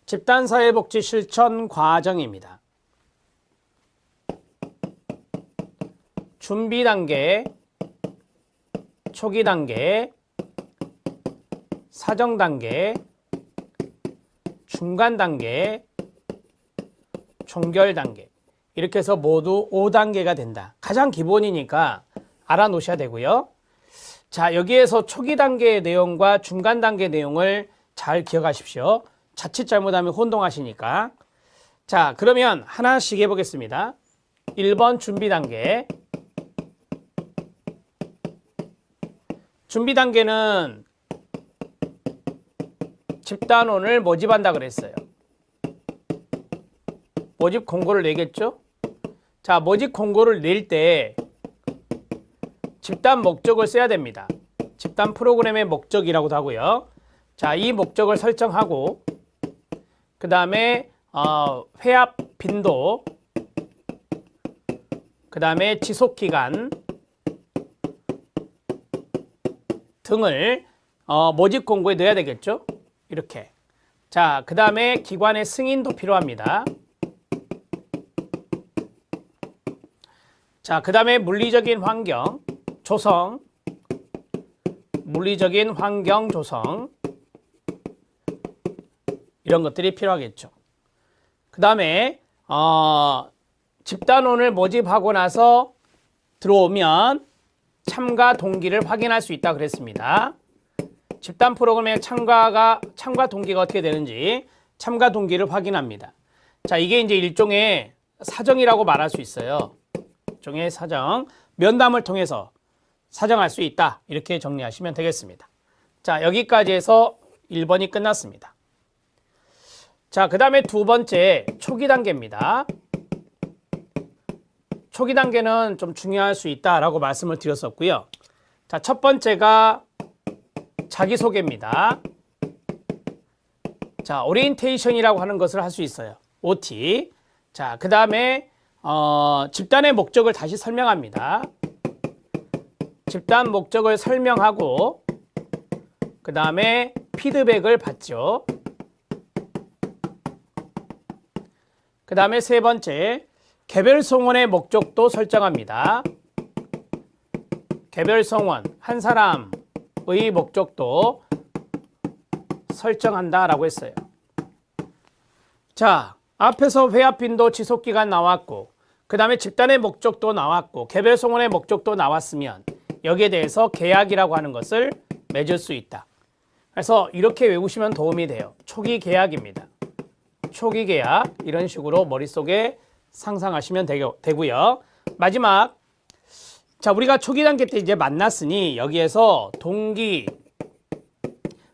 집단사회복지 실천 과정입니다. 준비 단계, 초기 단계, 사정 단계, 중간 단계, 종결 단계, 이렇게 해서 모두 5단계가 된다. 가장 기본이니까 알아놓으셔야 되고요. 자, 여기에서 초기 단계의 내용과 중간 단계 내용을 잘 기억하십시오. 자칫 잘못하면 혼동하시니까. 자, 그러면 하나씩 해보겠습니다. 1번 준비 단계. 준비 단계는 집단원을 모집한다 그랬어요. 모집 공고를 내겠죠? 자, 모집 공고를 낼 때 집단 목적을 써야 됩니다. 집단 프로그램의 목적이라고도 하고요. 자, 이 목적을 설정하고 그 다음에 회합 빈도, 그 다음에 지속기간 등을 모집 공고에 넣어야 되겠죠? 이렇게. 자, 그 다음에 기관의 승인도 필요합니다. 자, 그 다음에 물리적인 환경 조성, 물리적인 환경 조성, 이런 것들이 필요하겠죠. 그 다음에 집단원을 모집하고 나서 들어오면 참가 동기를 확인할 수 있다 그랬습니다. 집단 프로그램의 참가 동기가 어떻게 되는지 참가 동기를 확인합니다. 자, 이게 이제 일종의 사정이라고 말할 수 있어요. 일종의 사정, 면담을 통해서 사정할 수 있다. 이렇게 정리하시면 되겠습니다. 자, 여기까지 해서 1번이 끝났습니다. 자, 그 다음에 두 번째 초기 단계입니다. 초기 단계는 좀 중요할 수 있다라고 말씀을 드렸었고요. 자, 첫 번째가 자기소개입니다. 자, 오리엔테이션이라고 하는 것을 할 수 있어요. OT. 자, 그 다음에 집단의 목적을 다시 설명합니다. 집단 목적을 설명하고 그 다음에 피드백을 받죠. 그 다음에 세 번째, 개별 송원의 목적도 설정합니다. 개별 송원, 한 사람의 목적도 설정한다라고 했어요. 자, 앞에서 회합 빈도, 지속기간 나왔고 그 다음에 집단의 목적도 나왔고 개별 송원의 목적도 나왔으면 여기에 대해서 계약이라고 하는 것을 맺을 수 있다. 그래서 이렇게 외우시면 도움이 돼요. 초기 계약입니다. 초기 계약, 이런 식으로 머릿속에 상상하시면 되고요. 마지막, 자, 우리가 초기 단계 때 이제 만났으니 여기에서 동기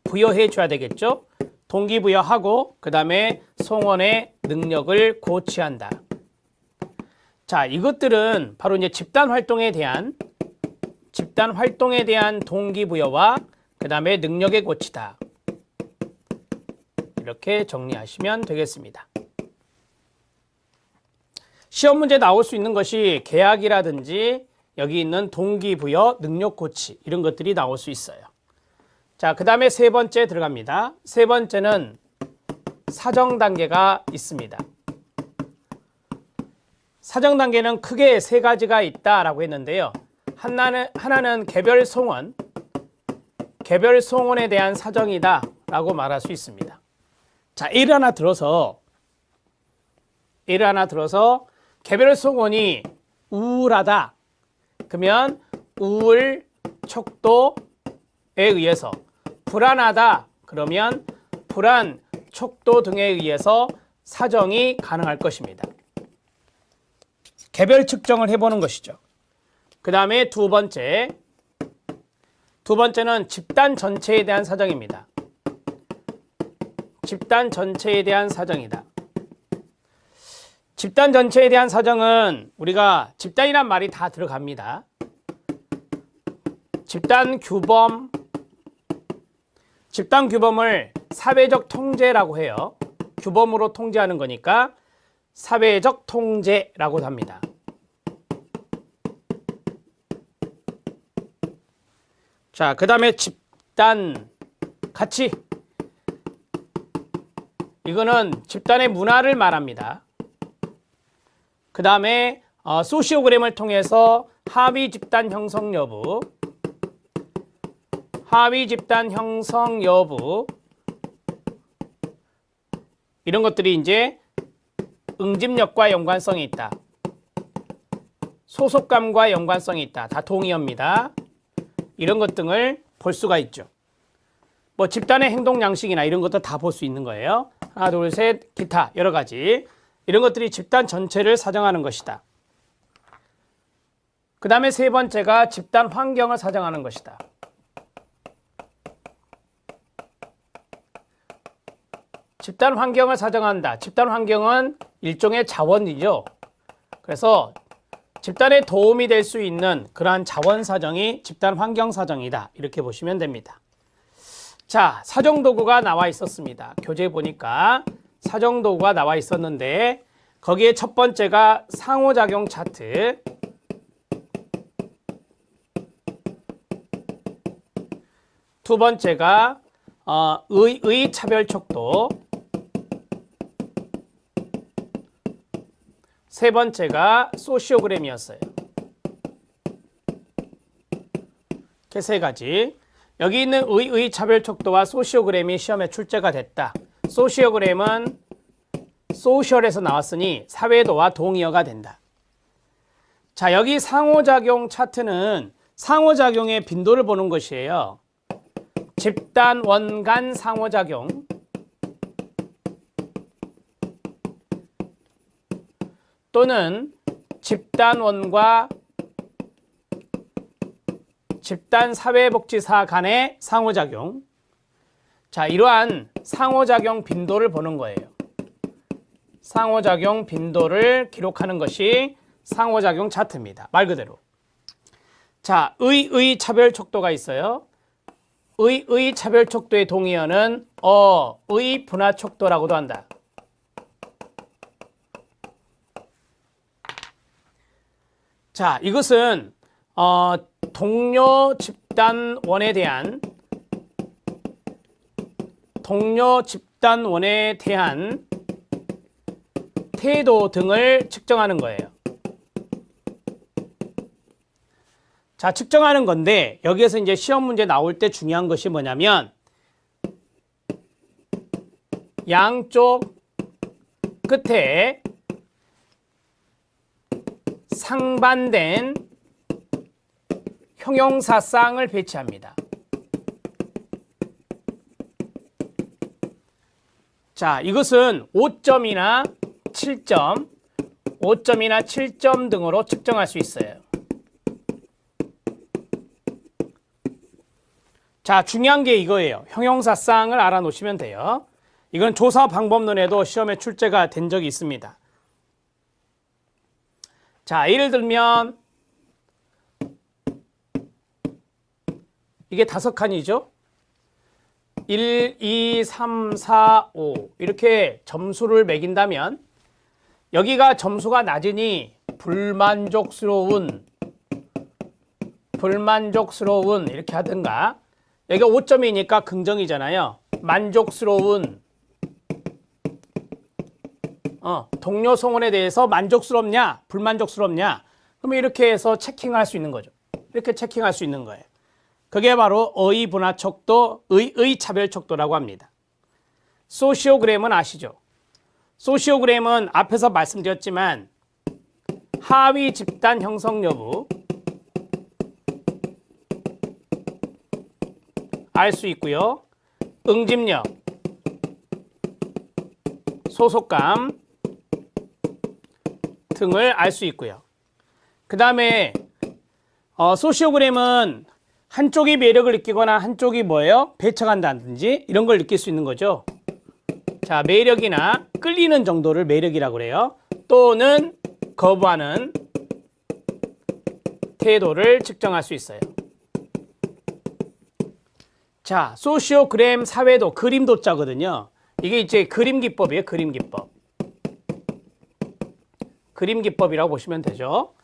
부여해 줘야 되겠죠. 동기 부여하고 그 다음에 송원의 능력을 고취한다. 자, 이것들은 바로 이제 집단 활동에 대한 동기 부여와 그 다음에 능력의 고치다. 이렇게 정리하시면 되겠습니다. 시험 문제 나올 수 있는 것이 계약이라든지 여기 있는 동기부여, 능력고치 이런 것들이 나올 수 있어요. 자, 그 다음에 세 번째 들어갑니다. 세 번째는 사정 단계가 있습니다. 사정 단계는 크게 세 가지가 있다라고 했는데요. 하나는 개별 송원에 대한 사정이다 라고 말할 수 있습니다. 자, 예를 하나 들어서 개별 송원이 우울하다. 그러면 우울, 척도에 의해서 불안하다. 그러면 불안, 척도 등에 의해서 사정이 가능할 것입니다. 개별 측정을 해보는 것이죠. 그 다음에 두 번째는 집단 전체에 대한 사정입니다. 집단 전체에 대한 사정이다. 집단 전체에 대한 사정은 우리가 집단이란 말이 다 들어갑니다. 집단 규범을 사회적 통제라고 해요. 규범으로 통제하는 거니까 사회적 통제라고 합니다. 자, 그 다음에 집단 가치. 이거는 집단의 문화를 말합니다. 그 다음에 소시오그램을 통해서 하위 집단 형성 여부, 하위 집단 형성 여부, 이런 것들이 이제 응집력과 연관성이 있다. 소속감과 연관성이 있다. 다 동의어입니다. 이런 것 등을 볼 수가 있죠. 뭐 집단의 행동 양식이나 이런 것도 다 볼 수 있는 거예요. 하나, 둘, 셋, 기타 여러 가지. 이런 것들이 집단 전체를 사정하는 것이다. 그 다음에 세 번째가 집단 환경을 사정하는 것이다. 집단 환경을 사정한다. 집단 환경은 일종의 자원이죠. 그래서 집단에 도움이 될 수 있는 그러한 자원 사정이 집단 환경 사정이다. 이렇게 보시면 됩니다. 자, 사정도구가 나와 있었습니다. 교재에 보니까 사정도구가 나와 있었는데 거기에 첫 번째가 상호작용 차트, 두 번째가 의차별 척도, 세 번째가 소시오그램이었어요. 이렇게 세 가지. 여기 있는 의차별 척도와 소시오그램이 시험에 출제가 됐다. 소시오그램은 소셜에서 나왔으니 사회도와 동의어가 된다. 자, 여기 상호작용 차트는 상호작용의 빈도를 보는 것이에요. 집단원 간 상호작용, 또는 집단원과 집단사회복지사 간의 상호작용. 자, 이러한 상호작용 빈도를 보는 거예요. 상호작용 빈도를 기록하는 것이 상호작용 차트입니다. 말 그대로. 자, 의차별 척도가 있어요. 의차별 척도의 동의어는 분화 척도라고도 한다. 자, 이것은 동료 집단원에 대한 태도 등을 측정하는 거예요. 자, 측정하는 건데 여기에서 이제 시험 문제 나올 때 중요한 것이 뭐냐면 양쪽 끝에 상반된 형용사쌍을 배치합니다. 자, 이것은 5점이나 7점, 5점이나 7점 등으로 측정할 수 있어요. 자, 중요한 게 이거예요. 형용사쌍을 알아놓으시면 돼요. 이건 조사 방법론에도 시험에 출제가 된 적이 있습니다. 자, 예를 들면 이게 5칸이죠. 1, 2, 3, 4, 5 이렇게 점수를 매긴다면 여기가 점수가 낮으니 불만족스러운 이렇게 하든가, 여기가 5점이니까 긍정이잖아요. 만족스러운, 동료 성원에 대해서 만족스럽냐 불만족스럽냐, 그러면 이렇게 해서 체킹할 수 있는 거죠. 이렇게 체킹할 수 있는 거예요. 그게 바로 의분화 척도, 의차별 척도라고 합니다. 소시오그램은 아시죠? 소시오그램은 앞에서 말씀드렸지만 하위 집단 형성 여부 알 수 있고요. 응집력, 소속감 등을 알 수 있고요. 그 다음에 소시오그램은 한쪽이 매력을 느끼거나 한쪽이 뭐예요? 배척한다든지 이런 걸 느낄 수 있는 거죠. 자, 매력이나 끌리는 정도를 매력이라고 그래요. 또는 거부하는 태도를 측정할 수 있어요. 자, 소시오그램 사회도, 그림도 짜거든요. 이게 이제 그림 기법이에요. 그림 기법. 그림 기법이라고 보시면 되죠.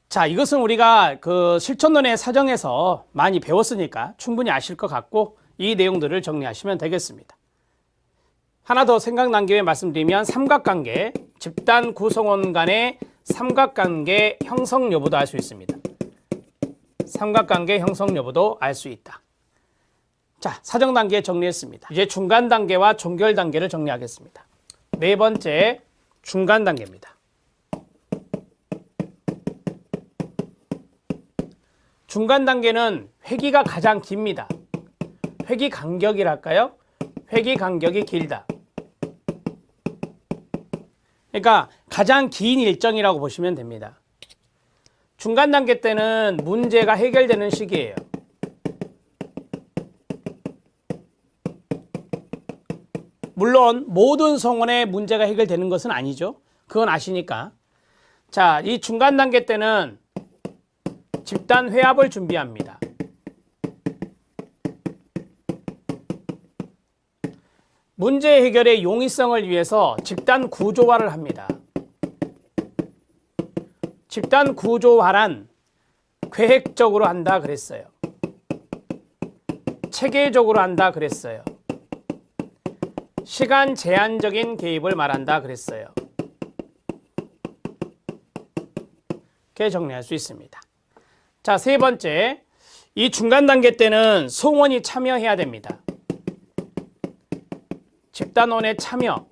자, 이것은 우리가 그 실천론의 사정에서 많이 배웠으니까 충분히 아실 것 같고 이 내용들을 정리하시면 되겠습니다. 하나 더 생각난 김에 말씀드리면 삼각관계, 집단 구성원 간의 삼각관계 형성 여부도 알 수 있습니다. 삼각관계 형성 여부도 알 수 있다. 자, 사정 단계 정리했습니다. 이제 중간 단계와 종결 단계를 정리하겠습니다. 네 번째, 중간 단계입니다. 중간 단계는 회기가 가장 깁니다. 회기 간격이랄까요? 회기 간격이 길다. 그러니까 가장 긴 일정이라고 보시면 됩니다. 중간 단계 때는 문제가 해결되는 시기예요. 물론 모든 성원에 문제가 해결되는 것은 아니죠. 그건 아시니까. 자, 이 중간 단계 때는 집단 회합을 준비합니다. 문제 해결의 용이성을 위해서 집단 구조화를 합니다. 집단 구조화란 계획적으로 한다 그랬어요. 체계적으로 한다 그랬어요. 시간 제한적인 개입을 말한다 그랬어요. 이렇게 정리할 수 있습니다. 자, 세 번째, 이 중간 단계 때는 송원이 참여해야 됩니다. 집단원의 참여,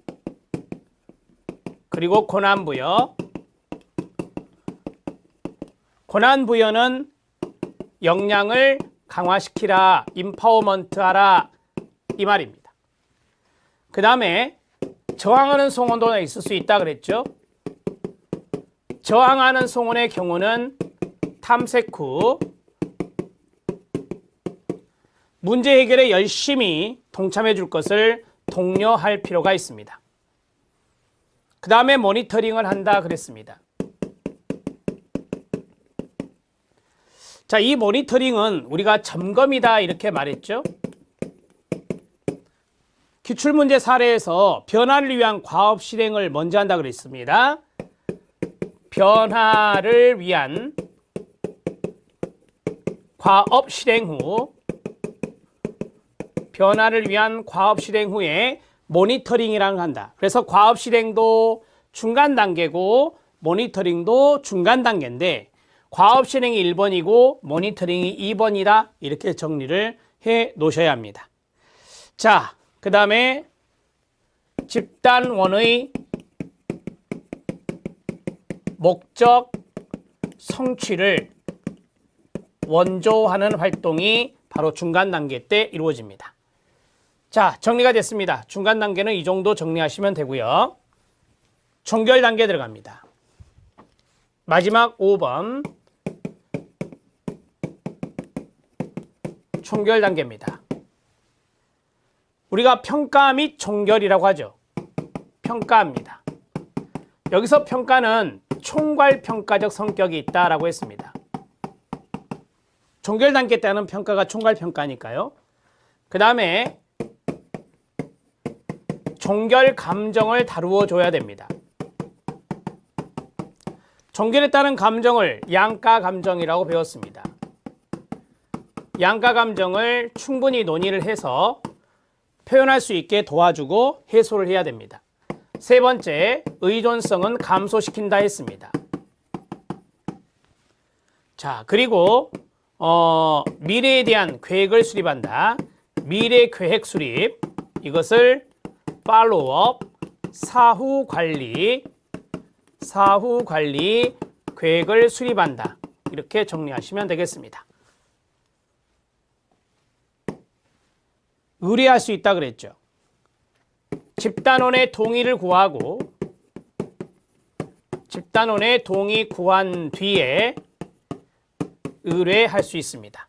그리고 권한부여. 권한부여는 역량을 강화시키라, 임파워먼트하라 이 말입니다. 그 다음에 저항하는 송원도 있을 수 있다 그랬죠. 저항하는 송원의 경우는 탐색 후 문제 해결에 열심히 동참해 줄 것을 독려할 필요가 있습니다. 그 다음에 모니터링을 한다 그랬습니다. 자, 이 모니터링은 우리가 점검이다 이렇게 말했죠. 기출문제 사례에서 변화를 위한 과업 실행을 먼저 한다 그랬습니다. 변화를 위한 과업 실행 후, 변화를 위한 과업 실행 후에 모니터링이라는 걸 한다. 그래서 과업 실행도 중간 단계고 모니터링도 중간 단계인데 과업 실행이 1번이고 모니터링이 2번이다. 이렇게 정리를 해 놓으셔야 합니다. 자, 그 다음에 집단원의 목적 성취를 원조하는 활동이 바로 중간 단계 때 이루어집니다. 자, 정리가 됐습니다. 중간 단계는 이 정도 정리하시면 되고요. 종결 단계 들어갑니다. 마지막 5번 종결 단계입니다. 우리가 평가 및 종결이라고 하죠. 평가입니다. 여기서 평가는 총괄평가적 성격이 있다라고 했습니다. 종결 단계 때는 평가가 총괄평가니까요. 그 다음에 종결 감정을 다루어 줘야 됩니다. 종결에 따른 감정을 양가 감정이라고 배웠습니다. 양가 감정을 충분히 논의를 해서 표현할 수 있게 도와주고 해소를 해야 됩니다. 세 번째, 의존성은 감소시킨다 했습니다. 자, 그리고 미래에 대한 계획을 수립한다. 미래 계획 수립, 이것을 팔로우업, 사후 관리 계획을 수립한다. 이렇게 정리하시면 되겠습니다. 의뢰할 수 있다 그랬죠. 집단원의 동의를 구하고 집단원의 동의 구한 뒤에 의뢰할 수 있습니다.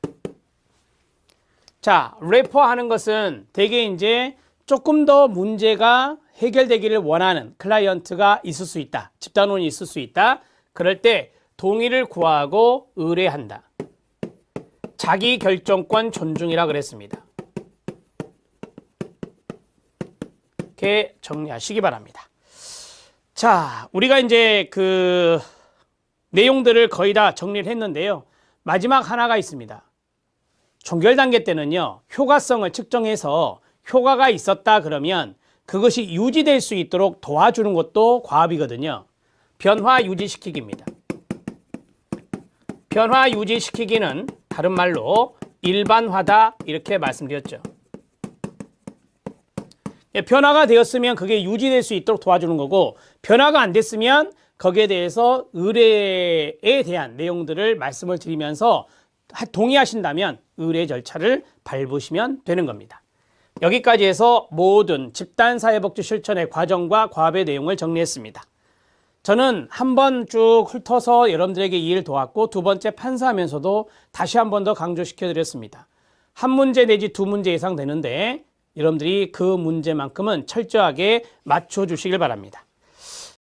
자, 레퍼하는 것은 대개 이제 조금 더 문제가 해결되기를 원하는 클라이언트가 있을 수 있다. 집단원이 있을 수 있다. 그럴 때 동의를 구하고 의뢰한다. 자기 결정권 존중이라 그랬습니다. 이렇게 정리하시기 바랍니다. 자, 우리가 이제 그 내용들을 거의 다 정리를 했는데요. 마지막 하나가 있습니다. 종결 단계 때는요, 효과성을 측정해서 효과가 있었다 그러면 그것이 유지될 수 있도록 도와주는 것도 과업이거든요. 변화 유지시키기입니다. 변화 유지시키기는 다른 말로 일반화다 이렇게 말씀드렸죠. 변화가 되었으면 그게 유지될 수 있도록 도와주는 거고, 변화가 안 됐으면 거기에 대해서 의뢰에 대한 내용들을 말씀을 드리면서 동의하신다면 의뢰 절차를 밟으시면 되는 겁니다. 여기까지 해서 모든 집단사회복지 실천의 과정과 과업의 내용을 정리했습니다. 저는 한 번 쭉 훑어서 여러분들에게 이해를 도왔고, 두 번째 판사하면서도 다시 한 번 더 강조시켜 드렸습니다. 한 문제 내지 두 문제 이상 되는데 여러분들이 그 문제만큼은 철저하게 맞춰 주시길 바랍니다.